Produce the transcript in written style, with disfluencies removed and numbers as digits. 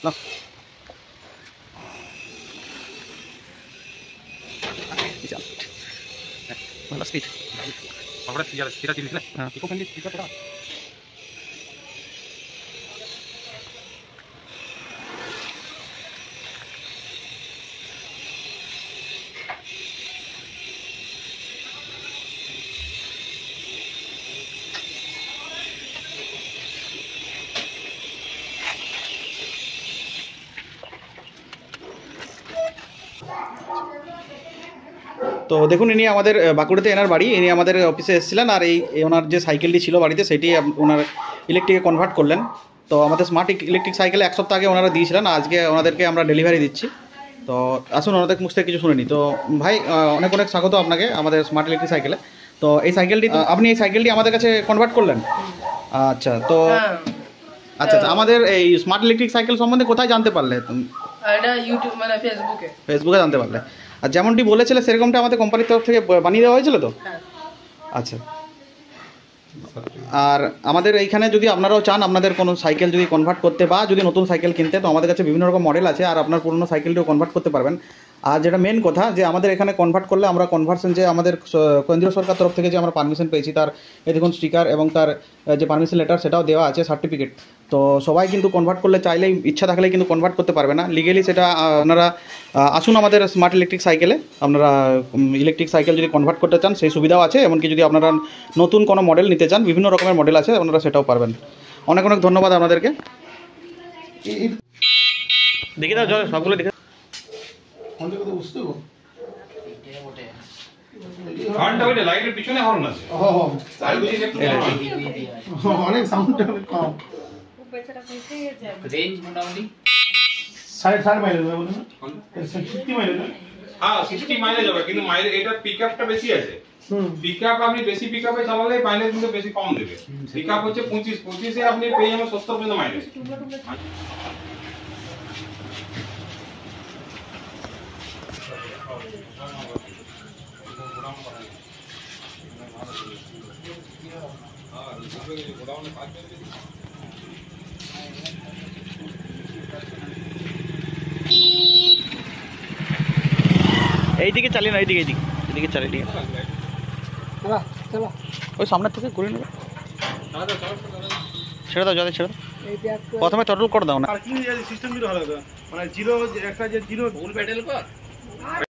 না ভালো স্পিড আমরা সেটা জিনিস না হ্যাঁ ইকো ফ্রেন্ডলি স্পিকার এটা তো দেখুন ইনি আমাদের বাঁকুড়াতে এনার বাড়ি, ইনি আমাদের অফিসে এসেছিলেন আর এই ওনার যে সাইকেলটি ছিল বাড়িতে সেটি ওনার ইলেকট্রিকে কনভার্ট করলেন। তো আমাদের স্মার্ট ইলেকট্রিক সাইকেল এক সপ্তাহ আগে ওনারা দিয়েছিলেন, আজকে ওনাদেরকে আমরা ডেলিভারি দিচ্ছি। তো আসুন ওনাদের মুখ থেকে কিছু শুনে নিই। তো ভাই অনেক অনেক স্বাগত আপনাকে আমাদের স্মার্ট ইলেকট্রিক সাইকেলে। তো এই সাইকেলটি আপনি এই সাইকেলটি আমাদের কাছে কনভার্ট করলেন? আচ্ছা, তো আচ্ছা আমাদের এই স্মার্ট ইলেকট্রিক সাইকেল সম্বন্ধে কোথায় জানতে পারলে? এটা ইউটিউব মানে ফেসবুকে জানতে পারলে। আর যেমনটি বলেছিলে সেরকমটা আমাদের কোম্পানির তরফ থেকে বানিয়ে দেওয়া হয়েছিল তো? আচ্ছা, আর আমাদের এইখানে যদি আপনারাও চান আপনাদের কোনো সাইকেল যদি কনভার্ট করতে বা যদি নতুন সাইকেল কিনতে, তো আমাদের কাছে বিভিন্ন রকম মডেল আছে আর আপনার পুরনো সাইকেলটিও কনভার্ট করতে পারবেন। আর যেটা মেন কথা যে আমাদের এখানে কনভার্ট করলে আমরা কনভার্সন যে আমাদের কেন্দ্রীয় সরকার তরফ থেকে যে আমরা পারমিশন পেয়েছি তার এই দেখুন স্টিকার এবং তার যে পারমিশন লেটার সেটাও দেওয়া আছে, সার্টিফিকেট। তো সবাই কিন্তু কনভার্ট করলে চাইলেই ইচ্ছা থাকলেই কিন্তু কনভার্ট করতে পারবে না, লিগেলি সেটা আপনারা আসুন আমাদের স্মার্ট ইলেকট্রিক সাইকেলে। আপনারা ইলেকট্রিক সাইকেল যদি কনভার্ট করতে চান সেই সুবিধাও আছে, এমনকি যদি আপনারা নতুন কোনো মডেল নিতে চান বিভিন্ন রকমের মডেল আছে, আপনারা সেটাও পারবেন। অনেক অনেক ধন্যবাদ আপনাদেরকে। দেখি দাও সবগুলো দেখে হর্নটা ওইটা লাইটের পিছনে হর্ন আছে। অনেক সাউন্ড কম। রেঞ্জ মোটামুটি 60 মাইলেজ হবে না? 60 মাইলেজ না? হ্যাঁ 60 মাইলেজ হবে, কিন্তু মাইলেজ এটা পিকআপটা বেশি আছে। পিকআপ আপনি বেশি পিকআপে চালালে মাইলেজ কিন্তু বেশি কম দেবে। পিকআপ হচ্ছে 25 এ আপনি পেয়ে যাবেন 70 পর্যন্ত মাইলেজ। এইদিকে চালিয়ে না, এইদিকে এদিকে চালিয়ে ঠিক আছে। চলো ওই সামনের থেকে ঘুরে নেবে, ছেড়ে দাও, ছেড়ে দাও, প্রথমে টটল করে দাও না। পার্কিং সিস্টেম দিলে ভালো হতো, মানে জিরো একটা যে জিরো ফুল পেডেল কর।